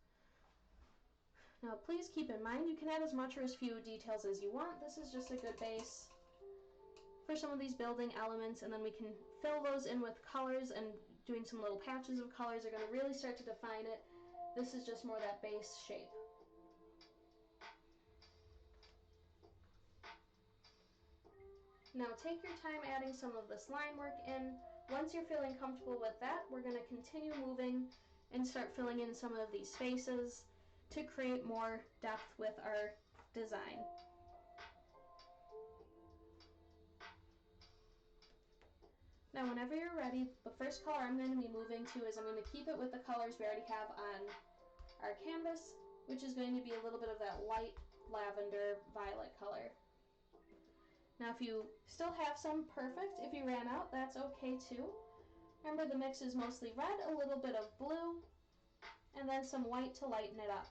Now please keep in mind you can add as much or as few details as you want. This is just a good base for some of these building elements, and then we can fill those in with colors, and doing some little patches of colors are going to really start to define it. This is just more that base shape. Now take your time adding some of this line work in. Once you're feeling comfortable with that, we're going to continue moving and start filling in some of these spaces to create more depth with our design. Now whenever you're ready, the first color I'm going to be moving to is I'm going to keep it with the colors we already have on our canvas, which is going to be a little bit of that light lavender violet color. Now if you still have some, perfect. If you ran out, that's okay too. Remember the mix is mostly red, a little bit of blue, and then some white to lighten it up.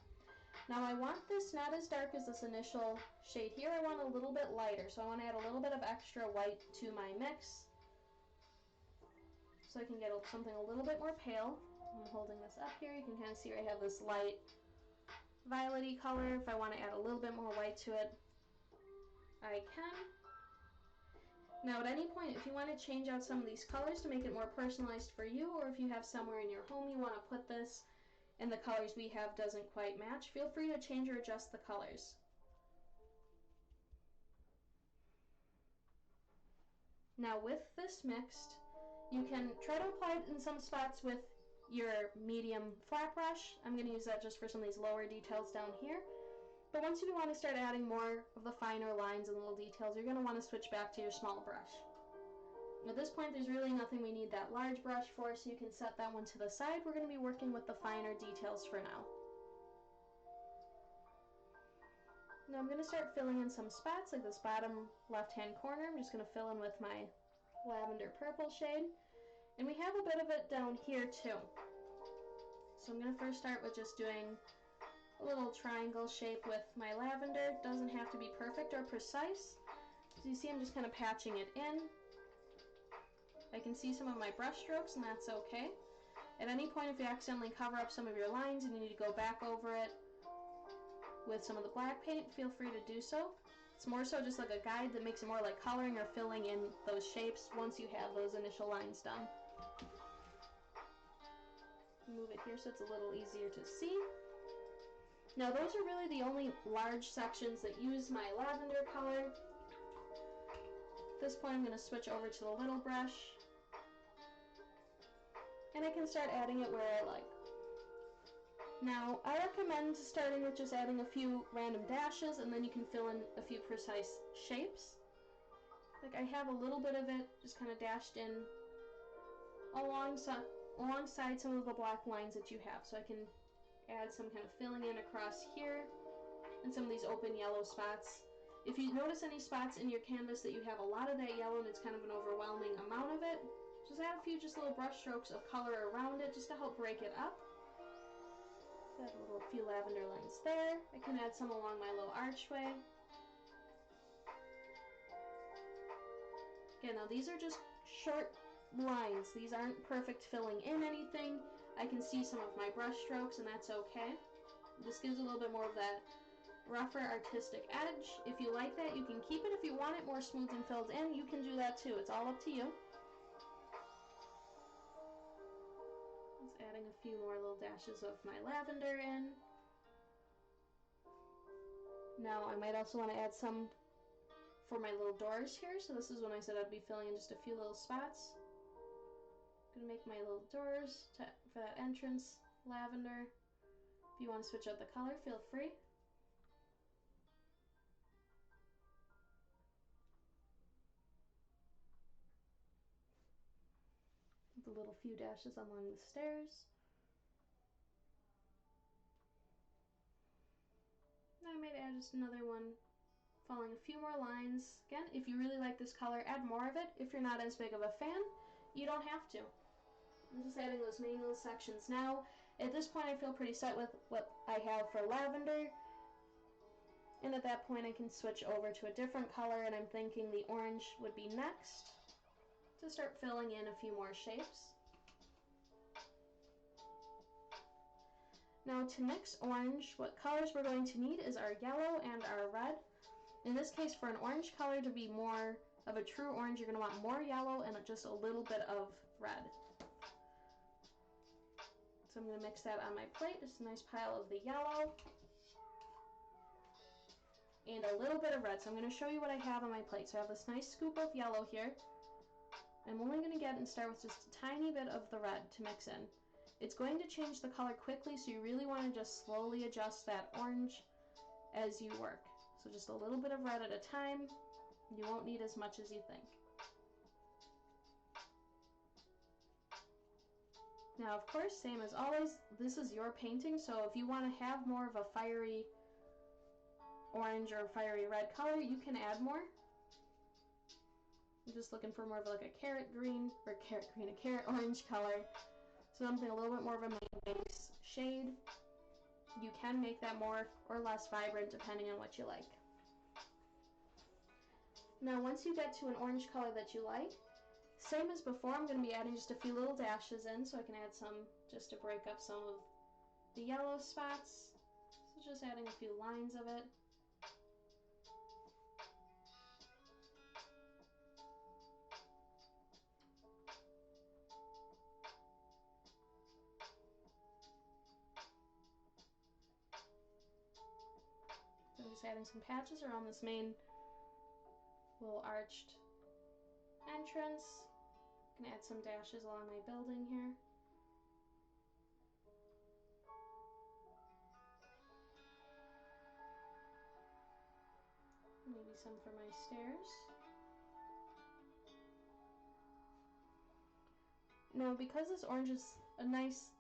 Now I want this not as dark as this initial shade here, I want a little bit lighter, so I want to add a little bit of extra white to my mix so I can get something a little bit more pale. I'm holding this up here, you can kind of see where I have this light violet-y color. If I want to add a little bit more white to it, I can. Now at any point, if you want to change out some of these colors to make it more personalized for you, or if you have somewhere in your home you want to put this and the colors we have doesn't quite match, feel free to change or adjust the colors. Now with this mixed, you can try to apply it in some spots with your medium flat brush. I'm going to use that just for some of these lower details down here. But once you want to start adding more of the finer lines and little details, you're going to want to switch back to your small brush. At this point, there's really nothing we need that large brush for, so you can set that one to the side. We're going to be working with the finer details for now. Now I'm going to start filling in some spots, like this bottom left-hand corner. I'm just going to fill in with my lavender purple shade. And we have a bit of it down here too. So I'm going to first start with just doing a little triangle shape with my lavender. It doesn't have to be perfect or precise. As you see, I'm just kind of patching it in. I can see some of my brush strokes, and that's okay. At any point, if you accidentally cover up some of your lines and you need to go back over it with some of the black paint, feel free to do so. It's more so just like a guide that makes it more like coloring or filling in those shapes once you have those initial lines done. Move it here so it's a little easier to see. Now those are really the only large sections that use my lavender color. At this point I'm going to switch over to the little brush. And I can start adding it where I like. Now, I recommend starting with just adding a few random dashes, and then you can fill in a few precise shapes. Like I have a little bit of it just kind of dashed in alongside some of the black lines that you have. So I can add some kind of filling in across here and some of these open yellow spots. If you notice any spots in your canvas that you have a lot of that yellow and it's kind of an overwhelming amount of it, just add a few just little brush strokes of color around it just to help break it up. Add a few lavender lines there. I can add some along my little archway. Again, now these are just short lines. These aren't perfect filling in anything. I can see some of my brush strokes and that's okay. This gives a little bit more of that rougher artistic edge. If you like that, you can keep it. If you want it more smooth and filled in, you can do that too. It's all up to you. Just adding a few more little dashes of my lavender in. Now I might also want to add some for my little doors here. So this is when I said I'd be filling in just a few little spots. I'm gonna make my little doors for that entrance lavender. If you want to switch out the color, feel free. With a little few dashes along the stairs. Now I might add just another one, following a few more lines. Again, if you really like this color, add more of it. If you're not as big of a fan, you don't have to. I'm just adding those main little sections now. At this point, I feel pretty set with what I have for lavender. And at that point, I can switch over to a different color, and I'm thinking the orange would be next to start filling in a few more shapes. Now to mix orange, what colors we're going to need is our yellow and our red. In this case, for an orange color to be more of a true orange, you're going to want more yellow and just a little bit of red. So I'm going to mix that on my plate, just a nice pile of the yellow and a little bit of red. So I'm going to show you what I have on my plate. So I have this nice scoop of yellow here. I'm only going to get and start with just a tiny bit of the red to mix in. It's going to change the color quickly, so you really want to just slowly adjust that orange as you work. So just a little bit of red at a time. You won't need as much as you think. Now, of course, same as always, this is your painting, so if you want to have more of a fiery orange or fiery red color, you can add more. I'm just looking for more of like a carrot green, or a carrot orange color. Something a little bit more of a main base shade. You can make that more or less vibrant depending on what you like. Now once you get to an orange color that you like, same as before, I'm going to be adding just a few little dashes in so I can add some just to break up some of the yellow spots. So just adding a few lines of it. So I'm just adding some patches around this main little arched entrance. I'm going to add some dashes along my building here. Maybe some for my stairs. Now because this orange is a nice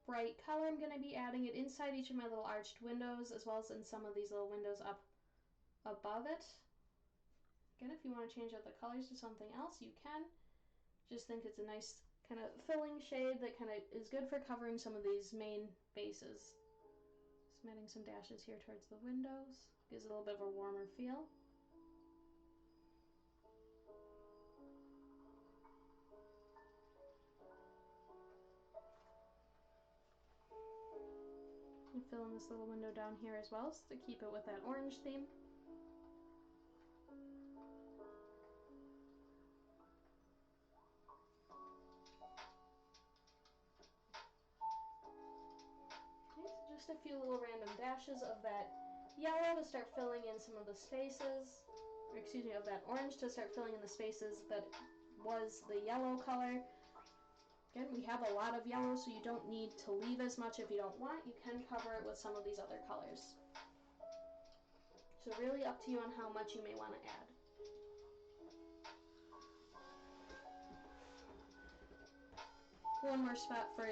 bright color, I'm going to be adding it inside each of my little arched windows, as well as in some of these little windows up above it. Again, if you want to change out the colors to something else, you can. Just think it's a nice kind of filling shade that kind of is good for covering some of these main bases. Just adding some dashes here towards the windows. Gives it a little bit of a warmer feel. And fill in this little window down here as well, so to keep it with that orange theme. Okay, so just a few little random dashes of that yellow to start filling in some of the spaces, or excuse me, of that orange to start filling in the spaces that was the yellow color. Again, we have a lot of yellow, so you don't need to leave as much if you don't want. You can cover it with some of these other colors. So really up to you on how much you may want to add. One more spot for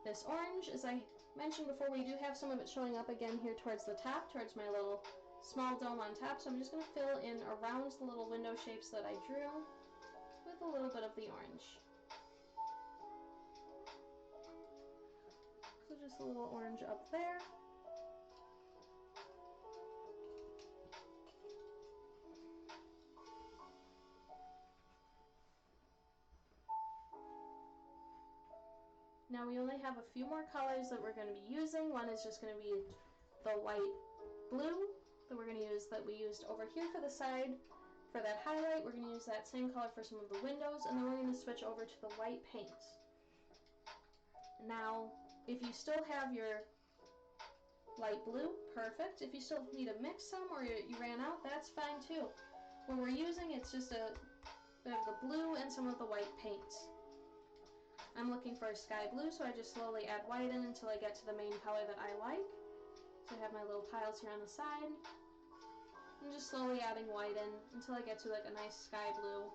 this orange. As I mentioned before, we do have some of it showing up again here towards the top, towards my little small dome on top. So I'm just going to fill in around the little window shapes that I drew with a little bit of the orange. So just a little orange up there. Now we only have a few more colors that we're going to be using. One is just going to be the light blue that we're going to use, that we used over here for the side. For that highlight, we're going to use that same color for some of the windows, and then we're going to switch over to the white paint. Now, if you still have your light blue, perfect. If you still need to mix some or you ran out, that's fine too. When we're using, it's just a bit of the blue and some of the white paint. I'm looking for a sky blue, so I just slowly add white in until I get to the main color that I like. So I have my little tiles here on the side. I'm just slowly adding white in until I get to like a nice sky blue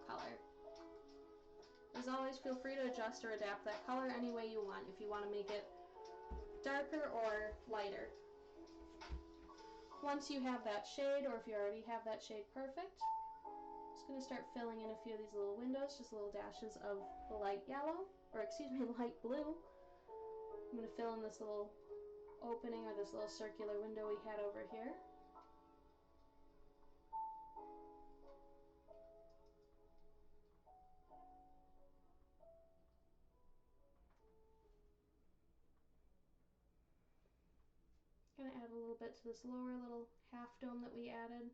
color. As always, feel free to adjust or adapt that color any way you want, if you want to make it darker or lighter. Once you have that shade, or if you already have that shade perfect, I'm just going to start filling in a few of these little windows, just little dashes of the light yellow, or excuse me, light blue. I'm going to fill in this little opening or this little circular window we had over here. Going to add a little bit to this lower little half dome that we added.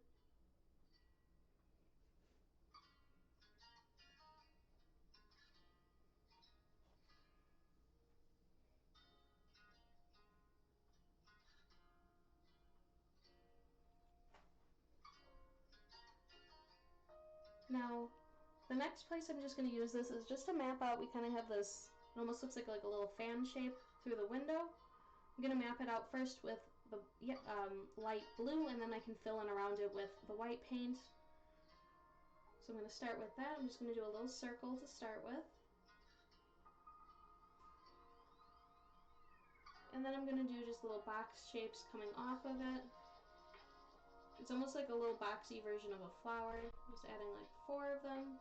Now, the next place I'm just going to use this is just to map out. We kind of have this, it almost looks like a little fan shape through the window. I'm going to map it out first with the light blue, and then I can fill in around it with the white paint. So I'm going to start with that. I'm just going to do a little circle to start with. And then I'm going to do just little box shapes coming off of it. It's almost like a little boxy version of a flower. I'm just adding like 4 of them.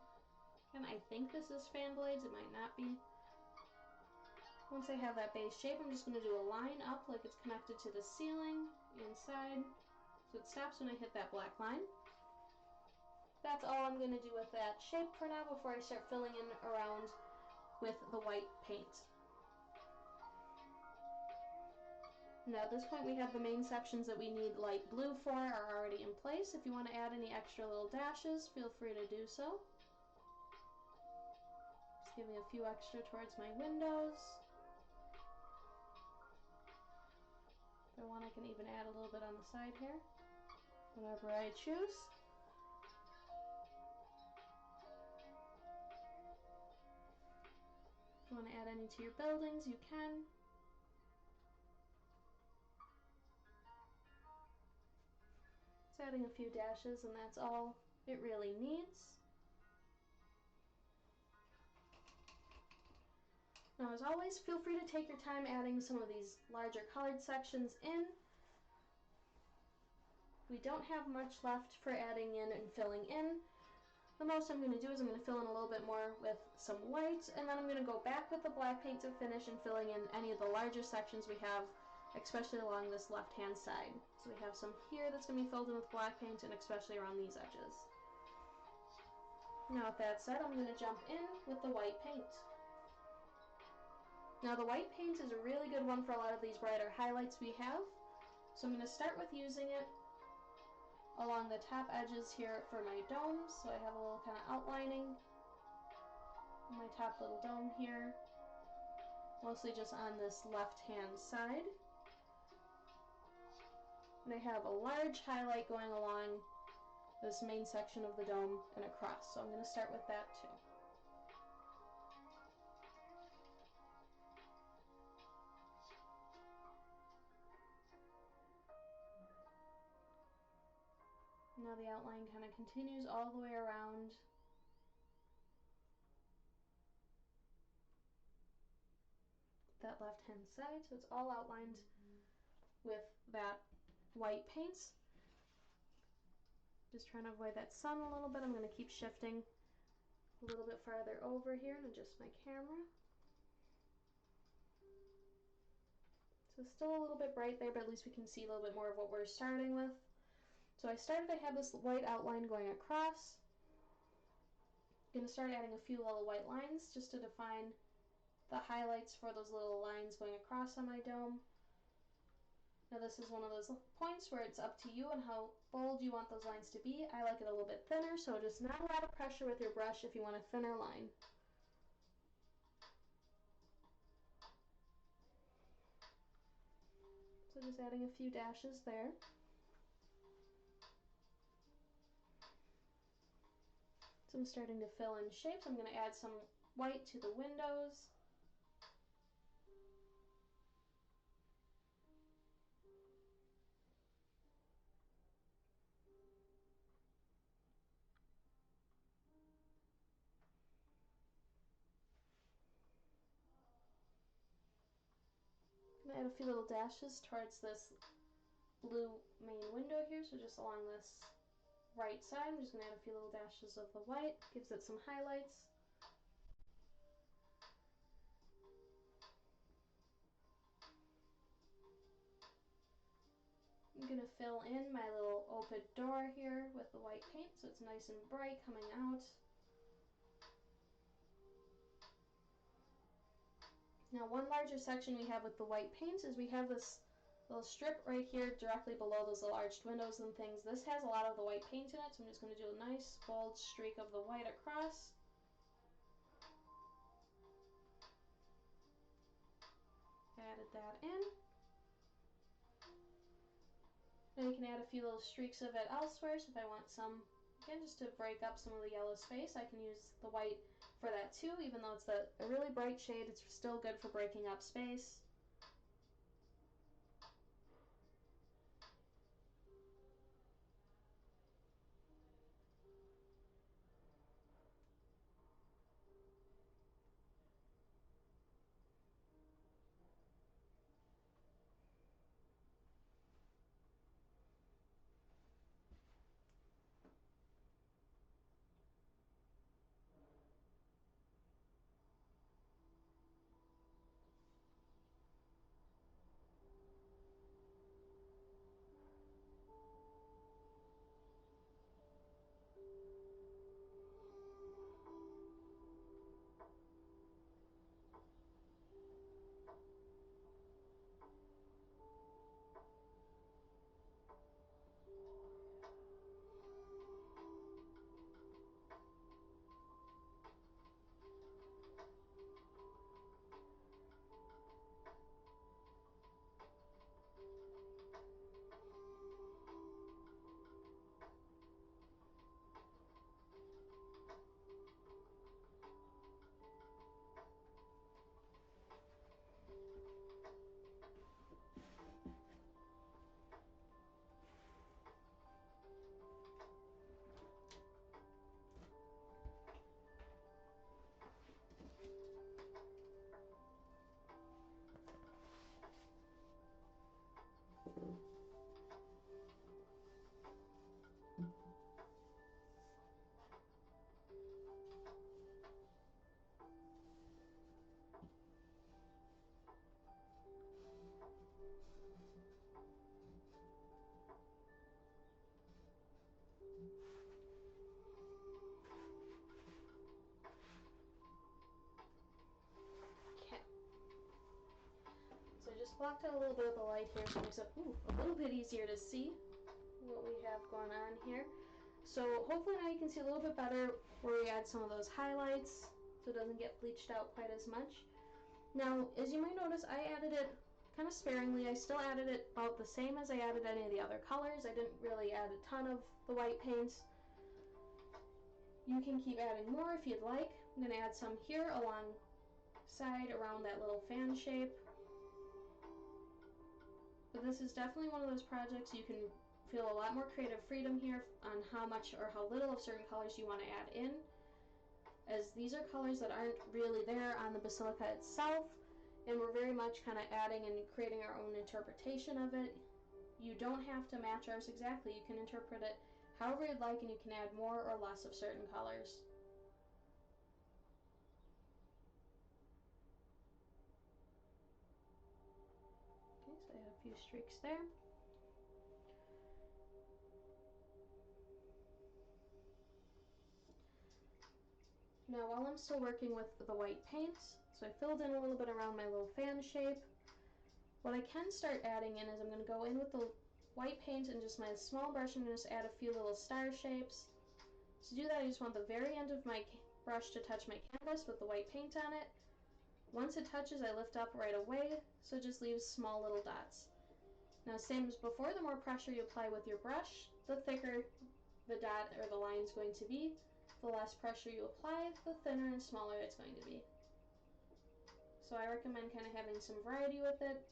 And I think this is fan blades, it might not be. Once I have that base shape, I'm just going to do a line up like it's connected to the ceiling inside. So it stops when I hit that black line. That's all I'm going to do with that shape for now before I start filling in around with the white paint. Now at this point we have the main sections that we need light blue for are already in place. If you want to add any extra little dashes, feel free to do so. Just giving a few extra towards my windows. If I want, I can even add a little bit on the side here, whatever I choose. If you want to add any to your buildings, you can. It's adding a few dashes, and that's all it really needs. Now, as always, feel free to take your time adding some of these larger colored sections in. We don't have much left for adding in and filling in. The most I'm going to do is I'm going to fill in a little bit more with some white, and then I'm going to go back with the black paint to finish and filling in any of the larger sections we have, especially along this left-hand side. So we have some here that's going to be filled in with black paint, and especially around these edges. Now with that said, I'm going to jump in with the white paint. Now the white paint is a really good one for a lot of these brighter highlights we have. So I'm going to start with using it along the top edges here for my domes. So I have a little kind of outlining on my top little dome here, mostly just on this left-hand side. And I have a large highlight going along this main section of the dome and across. So I'm going to start with that too. now the outline kind of continues all the way around. That left-hand side, so it's all outlined with that white paint. Just trying to avoid that sun a little bit. I'm going to keep shifting a little bit farther over here and adjust my camera. So still a little bit bright there, but at least we can see a little bit more of what we're starting with. So I have this white outline going across. I'm going to start adding a few little white lines just to define the highlights for those little lines going across on my dome. Now this is one of those points where it's up to you and how bold you want those lines to be. I like it a little bit thinner, so just not a lot of pressure with your brush if you want a thinner line. So just adding a few dashes there. So I'm starting to fill in shapes. I'm going to add some white to the windows. I'm going to add a few little dashes towards this blue main window here, so just along this right side. I'm just going to add a few little dashes of the white, gives it some highlights. I'm going to fill in my little open door here with the white paint so it's nice and bright coming out. Now one larger section we have with the white paint is we have this little strip right here directly below those little arched windows and things. This has a lot of the white paint in it, so I'm just going to do a nice bold streak of the white across. Added that in. Now you can add a few little streaks of it elsewhere, so if I want some, again, just to break up some of the yellow space, I can use the white for that too. Even though it's a really bright shade, it's still good for breaking up space. Just blocked out a little bit of the light here, so it makes it a little bit easier to see what we have going on here. So hopefully now you can see a little bit better where we add some of those highlights so it doesn't get bleached out quite as much. Now, as you might notice, I added it kind of sparingly. I still added it about the same as I added any of the other colors. I didn't really add a ton of the white paints. You can keep adding more if you'd like. I'm going to add some here alongside around that little fan shape. But this is definitely one of those projects you can feel a lot more creative freedom here on how much or how little of certain colors you want to add in, as these are colors that aren't really there on the Basilica itself, and we're very much kind of adding and creating our own interpretation of it. You don't have to match ours exactly. You can interpret it however you'd like, and you can add more or less of certain colors. Okay, so I have a few streaks there. Now, while I'm still working with the white paints, so I filled in a little bit around my little fan shape, what I can start adding in is I'm going to go in with the white paint and just my small brush, I'm going to just add a few little star shapes. To do that, I just want the very end of my brush to touch my canvas with the white paint on it. Once it touches, I lift up right away, so it just leaves small little dots. Now, same as before, the more pressure you apply with your brush, the thicker the dot or the line is going to be. The less pressure you apply, the thinner and smaller it's going to be. So I recommend kind of having some variety with it.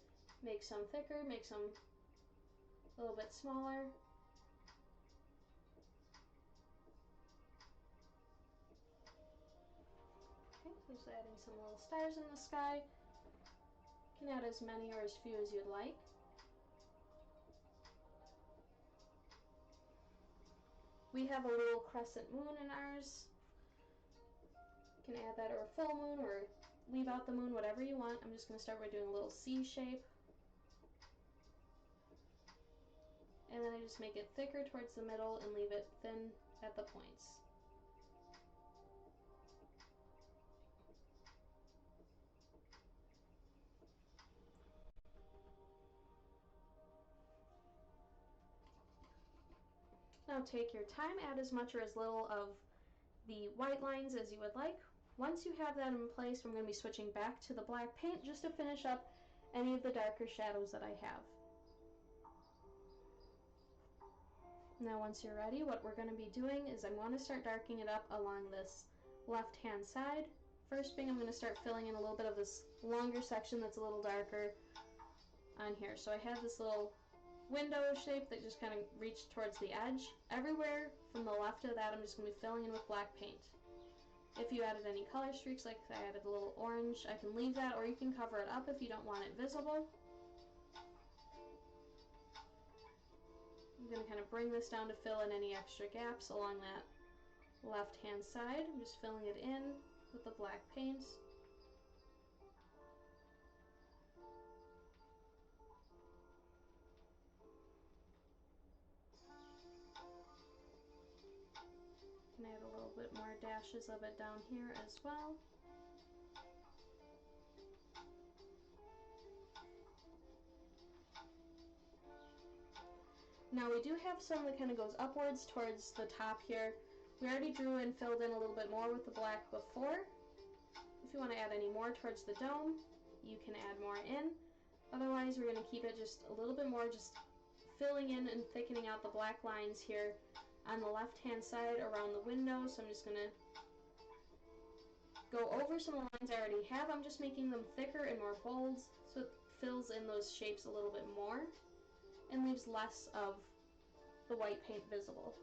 Make some thicker, make some a little bit smaller. Okay, just adding some little stars in the sky. You can add as many or as few as you'd like. We have a little crescent moon in ours. You can add that, or a full moon, or leave out the moon, whatever you want. I'm just going to start by doing a little C shape. And then I just make it thicker towards the middle and leave it thin at the points. Now take your time, add as much or as little of the white lines as you would like. Once you have that in place, I'm going to be switching back to the black paint just to finish up any of the darker shadows that I have. Now once you're ready, what we're going to be doing is I want to start darkening it up along this left hand side. First thing, I'm going to start filling in a little bit of this longer section that's a little darker on here. So I have this little window shape that just kind of reached towards the edge. Everywhere from the left of that, I'm just going to be filling in with black paint. If you added any color streaks, like I added a little orange, I can leave that, or you can cover it up if you don't want it visible. I'm going to kind of bring this down to fill in any extra gaps along that left hand side. I'm just filling it in with the black paint. Can add a little bit more dashes of it down here as well. Now we do have some that kind of goes upwards towards the top here. We already drew and filled in a little bit more with the black before. If you want to add any more towards the dome, you can add more in. Otherwise, we're going to keep it just a little bit more, just filling in and thickening out the black lines here on the left-hand side around the window. So I'm just going to go over some of the lines I already have. I'm just making them thicker and more bold, so it fills in those shapes a little bit more and leaves less of the white paint visible,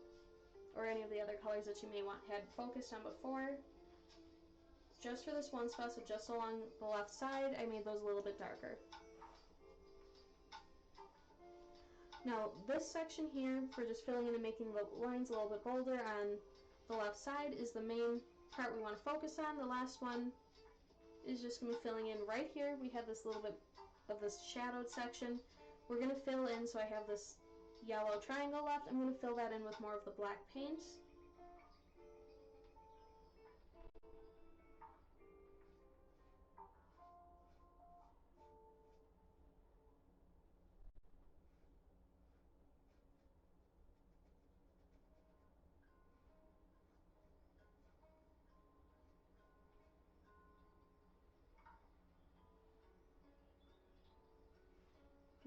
or any of the other colors that you may had focused on before. Just for this one spot, so just along the left side, I made those a little bit darker. Now this section here, for just filling in and making the lines a little bit bolder on the left side, is the main part we want to focus on. The last one is just going to be filling in right here. We have this little bit of this shadowed section. We're going to fill in, so I have this yellow triangle left. I'm going to fill that in with more of the black paint.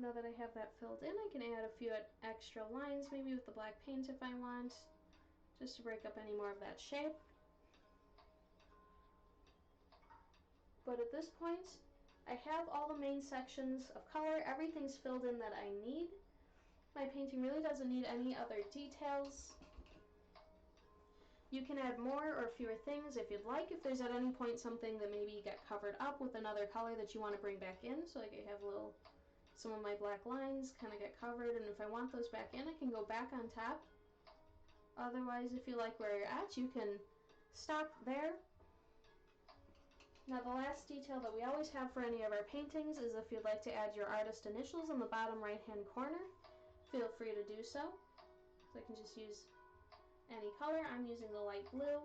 Now that I have that filled in, I can add a few extra lines, maybe with the black paint if I want, just to break up any more of that shape. But at this point, I have all the main sections of color. Everything's filled in that I need. My painting really doesn't need any other details. You can add more or fewer things if you'd like. If there's at any point something that maybe got covered up with another color that you want to bring back in, so like I have some of my black lines kind of get covered, and if I want those back in, I can go back on top. Otherwise, if you like where you're at, you can stop there. Now the last detail that we always have for any of our paintings is if you'd like to add your artist initials in the bottom right hand corner, feel free to do so. So I can just use any color. I'm using the light blue.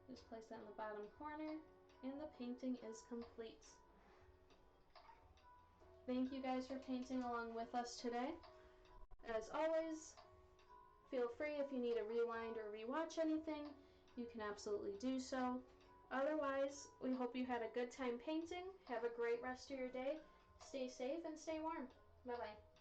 Just place that in the bottom corner, and the painting is complete. Thank you guys for painting along with us today. As always, feel free if you need to rewind or rewatch anything, you can absolutely do so. Otherwise, we hope you had a good time painting. Have a great rest of your day. Stay safe and stay warm. Bye-bye.